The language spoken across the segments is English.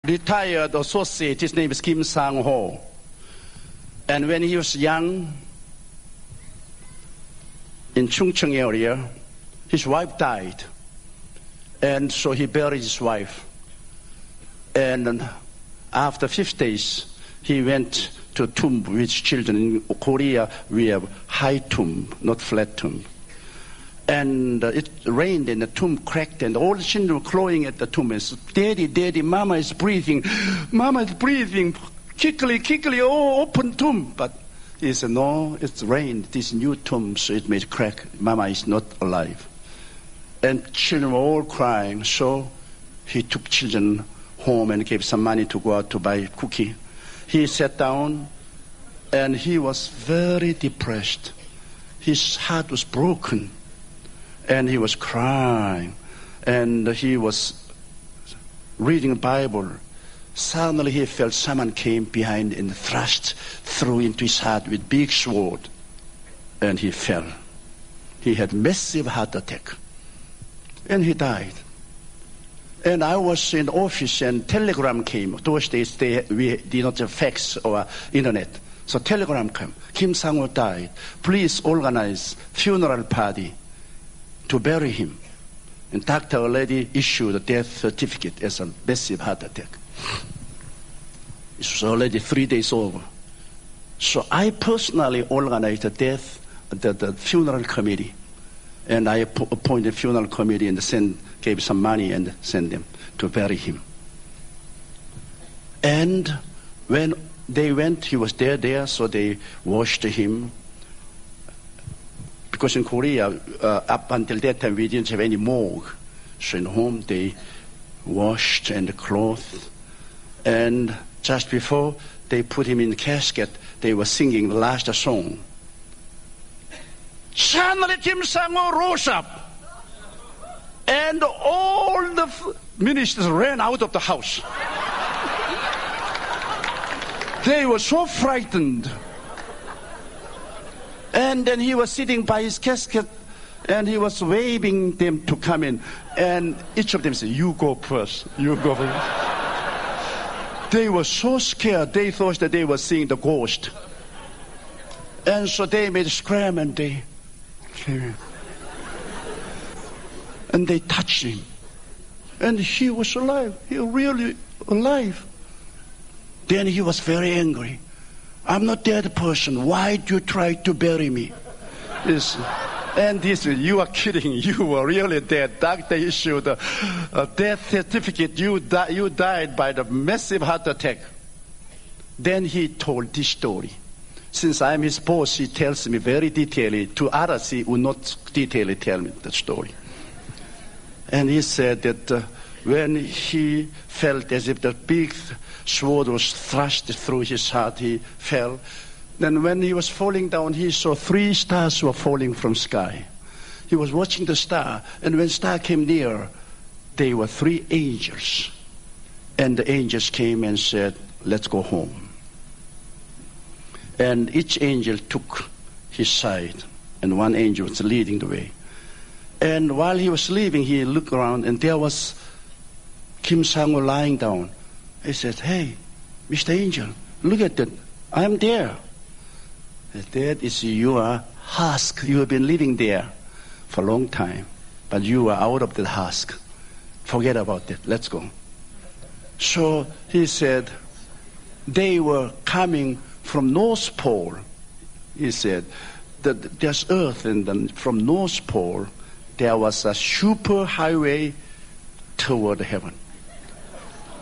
retired associate. His name is Kim Sang-ho. And when he was young, in Chungcheong area, his wife died. And so he buried his wife. And after 5 days, he went to a tomb with children. In Korea, we have high tomb, not flat tomb. And it rained and the tomb cracked and all the children were clawing at the tomb and said, "Daddy, Daddy, Mama is breathing. Mama is breathing. Quickly, quickly, oh, open tomb." But he said, "No, it's rained. This new tomb, so it made crack. Mama is not alive." And children were all crying. So he took children home and gave some money to go out to buy cookie. He sat down and he was very depressed. His heart was broken. And he was crying, and he was reading the Bible. Suddenly he felt someone came behind and thrust through into his heart with big sword, and he fell. He had massive heart attack, and he died. And I was in the office, and telegram came. Those days we did not have fax or internet, so telegram came. Kim Sang-ho died. Please organize funeral party to bury him. And doctor already issued a death certificate as a massive heart attack. It was already 3 days over. So I personally organized the funeral committee. And I appointed funeral committee and gave some money and sent them to bury him. And when they went, he was there, so they washed him. Because in Korea, up until that time, we didn't have any morgue. So in home, they washed and clothed. And just before they put him in the casket, they were singing the last song. Suddenly Kim Sang-ho rose up. And all the ministers ran out of the house. They were so frightened. And then he was sitting by his casket, and he was waving them to come in. And each of them said, "You go first, you go first." They were so scared, they thought that they were seeing the ghost. And so they made a scram, and they came in. And they touched him. And he was alive. He was really alive. Then he was very angry. "I'm not dead person. Why do you try to bury me?" And he said, "You are kidding. You were really dead. Doctor issued a death certificate. You died by the massive heart attack." Then he told this story. Since I'm his boss, he tells me very detailedly. To others, he would not detailedly tell me the story. And he said that when he felt as if the big sword was thrust through his heart, he fell. Then when he was falling down, he saw 3 stars were falling from sky. He was watching the star, and when star came near, they were 3 angels. And the angels came and said, "Let's go home." And each angel took his side, and one angel was leading the way. And while he was leaving, he looked around, and there was Kim Sang-ho lying down. He said, "Hey, Mr. Angel, look at that. I'm there." "That is your husk. You have been living there for a long time, but you are out of the husk. Forget about it. Let's go." So he said, they were coming from North Pole. He said that there's Earth, and then from North Pole there was a super highway toward heaven.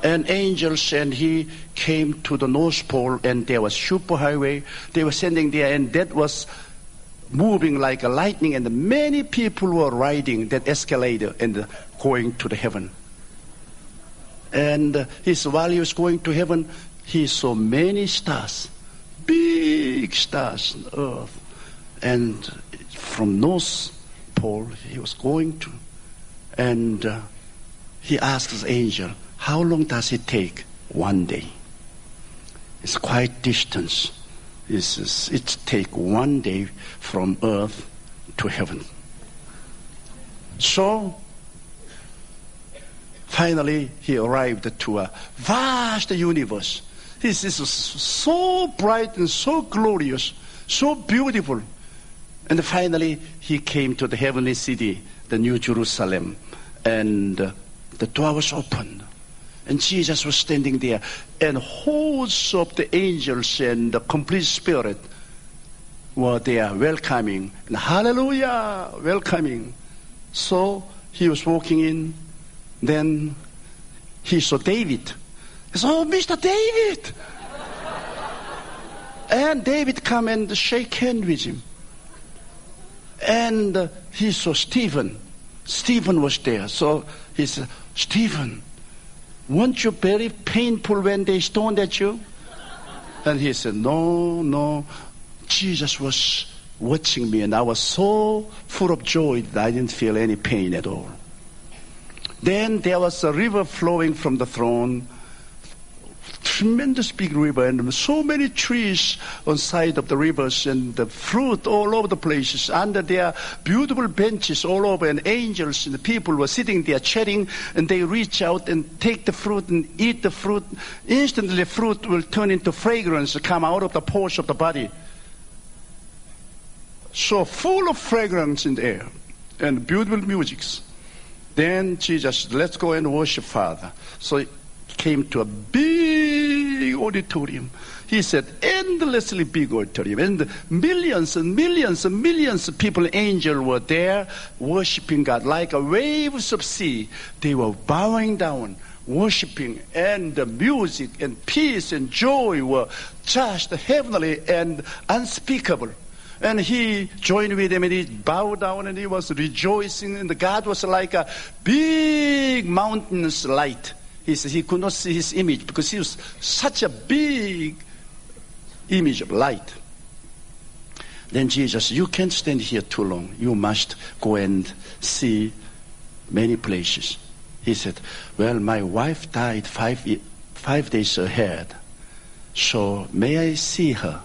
And angels and he came to the North Pole, and there was super highway. They were sending there, and that was moving like a lightning, and many people were riding that escalator and going to the heaven. And while he was going to heaven, he saw many stars, big stars on Earth. And from North Pole he was going to, and he asked the angel, "How long does it take?" "1 day." It's quite distance. It takes 1 day from Earth to heaven. So finally, he arrived to a vast universe. This is so bright and so glorious, so beautiful. And finally, he came to the heavenly city, the New Jerusalem, and the door was opened. And Jesus was standing there, and hosts of the angels and the complete spirit were there welcoming. And hallelujah, welcoming. So he was walking in. Then he saw David. He said, "Oh, Mr. David!" And David come and shake hand with him. And he saw Stephen. Stephen was there. So he said, "Stephen, weren't you very painful when they stoned at you?" And he said, No. Jesus was watching me, and I was so full of joy that I didn't feel any pain at all. Then there was a river flowing from the throne, tremendous big river, and so many trees on side of the rivers, and the fruit all over the places. Under there, beautiful benches all over, and angels and the people were sitting there chatting, and they reach out and take the fruit and eat the fruit. Instantly the fruit will turn into fragrance, come out of the pores of the body. So full of fragrance in the air, and beautiful musics. Then Jesus said, "Let's go and worship Father." So he came to a big auditorium. He said, endlessly big auditorium. And millions and millions and millions of people, angels were there worshiping God like a waves of sea. They were bowing down, worshiping, and the music and peace and joy were just heavenly and unspeakable. And he joined with them, and he bowed down, and he was rejoicing. And God was like a big mountain's light. He said he could not see his image because he was such a big image of light. Then Jesus, "You can't stand here too long. You must go and see many places." He said, "Well, my wife died 5 days ahead, so may I see her?"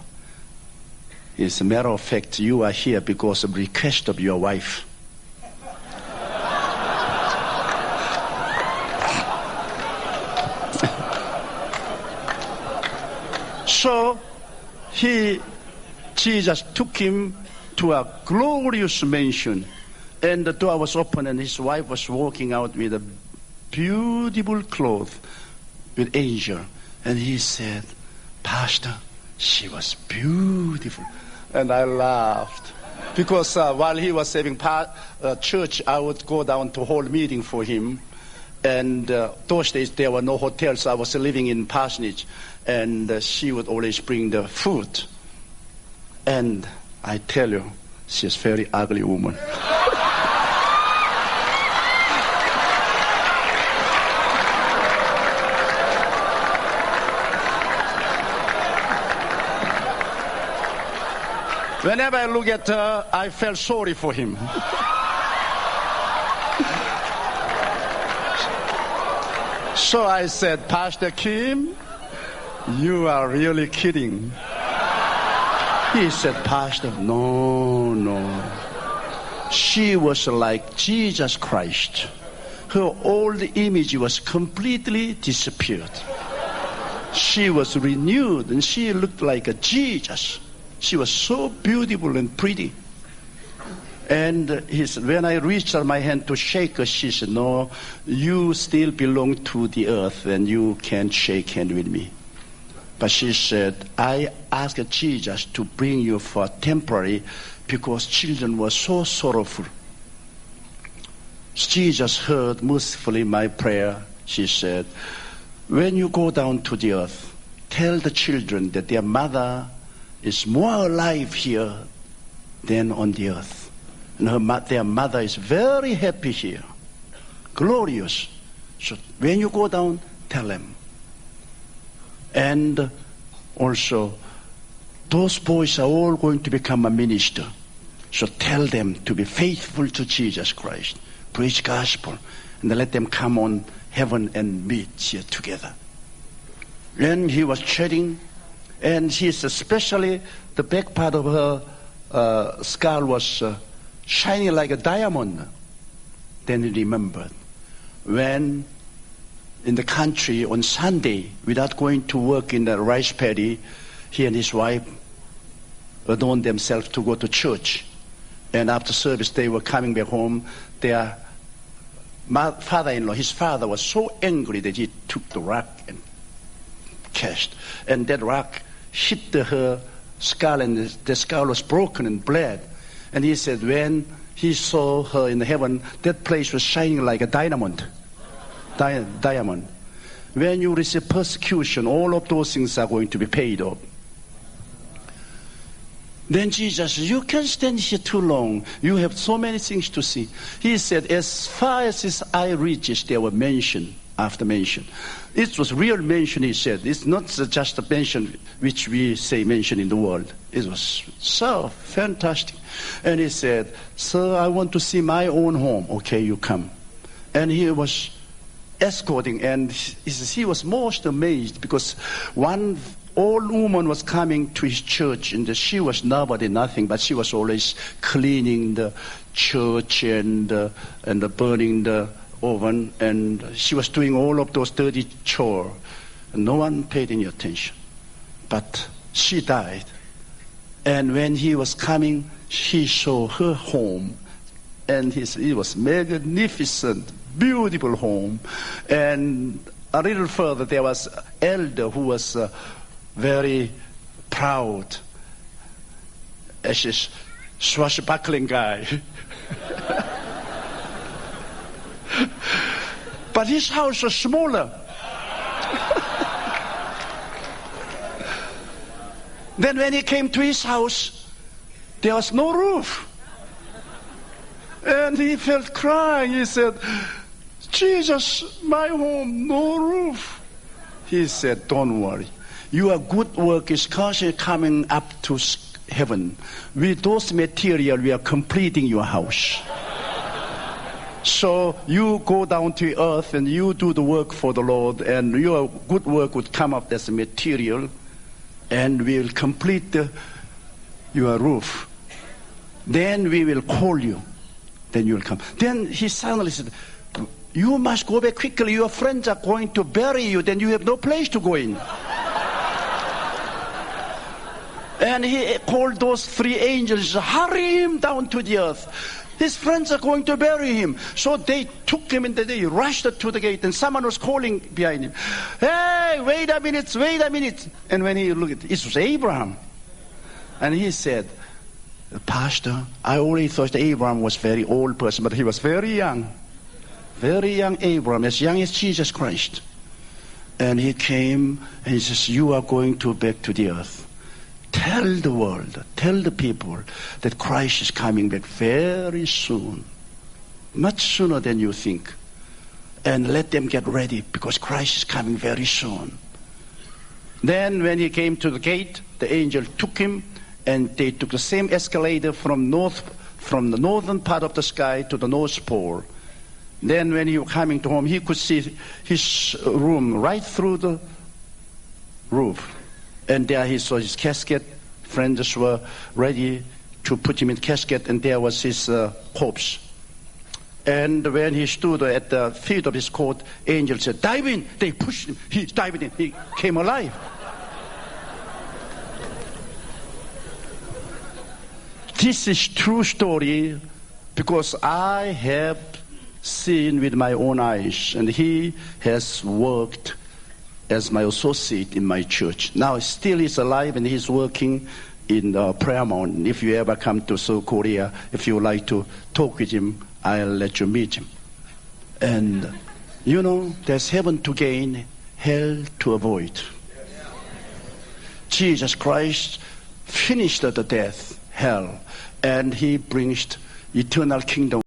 As a matter of fact, you are here because of request of your wife. So Jesus took him to a glorious mansion, and the door was open, and his wife was walking out with a beautiful cloth with angel. And he said, "Pastor, she was beautiful." And I laughed because while he was having church, I would go down to hold meeting for him. And those days there were no hotels. I was living in Parsonage, and she would always bring the food. And I tell you, she's a very ugly woman. Whenever I look at her, I felt sorry for him. So I said, "Pastor Kim, you are really kidding." He said, "Pastor, no. She was like Jesus Christ. Her old image was completely disappeared. She was renewed, and she looked like a Jesus. She was so beautiful and pretty." And he said, when I reached out my hand to shake her, she said, "No, you still belong to the earth, and you can't shake hand with me." But she said, "I asked Jesus to bring you for temporary because children were so sorrowful." Jesus heard mercifully my prayer. She said, "When you go down to the earth, tell the children that their mother is more alive here than on the earth. And their mother is very happy here, glorious. So when you go down, tell them. And also, those boys are all going to become a minister. So tell them to be faithful to Jesus Christ, preach gospel, and let them come on heaven and meet here together." And he was chatting, and she's especially the back part of her skull was shining like a diamond. Then he remembered when in the country on Sunday without going to work in the rice paddy. He and his wife adorned themselves to go to church. And after service, they were coming back home. Their father-in-law, his father, was so angry that he took the rock and cast. And that rock hit her skull, and the skull was broken and bled. And he said when he saw her in heaven, that place was shining like a diamond. Diamond. When you receive persecution, all of those things are going to be paid off. Then Jesus said, you can't stand here too long. You have so many things to see. He said, as far as his eye reaches, there were mention after mention. It was real mention, he said. It's not just a mention which we say mention in the world. It was so fantastic. And he said, sir, I want to see my own home. Okay, you come. And he was escorting, and he was most amazed because one old woman was coming to his church, and she was nobody, nothing, but she was always cleaning the church and burning the oven, and she was doing all of those dirty chores. And no one paid any attention. But she died. And when he was coming, he saw her home, and it was magnificent, beautiful home. And a little further, there was an elder who was very proud, as a swashbuckling guy. But his house was smaller. Then when he came to his house, there was no roof. And he felt crying. He said, Jesus, my home, no roof. He said, don't worry. Your good work is constantly coming up to heaven. With those material, we are completing your house. So you go down to earth and you do the work for the Lord, and your good work would come up as a material, and we will complete your roof. Then we will call you. Then you will come. Then he suddenly said, you must go back quickly. Your friends are going to bury you. Then you have no place to go in. And he called those 3 angels, hurry him down to the earth. His friends are going to bury him. So they took him and they rushed to the gate, and someone was calling behind him, hey, wait a minute. And when he looked, it was Abraham. And he said, Pastor, I already thought Abraham was a very old person, but he was very young. Very young Abraham, as young as Jesus Christ. And he came and he says, you are going to back to the earth. Tell the world, tell the people that Christ is coming back very soon. Much sooner than you think. And let them get ready, because Christ is coming very soon. Then when he came to the gate, the angel took him, and they took the same escalator from the northern part of the sky to the North Pole. Then when he was coming to home, he could see his room right through the roof. And there he saw his casket. Friends were ready to put him in the casket, and there was his corpse. And when he stood at the feet of his court, angels said, dive in. They pushed him. He dived in. He came alive. This is true story, because I have seen with my own eyes, and he has worked as my associate in my church. Now still he's alive, and he's working in Prayer Mountain. If you ever come to South Korea, if you would like to talk with him, I'll let you meet him. And you know, there's heaven to gain, hell to avoid. Jesus Christ finished the death, hell, and he brings eternal kingdom.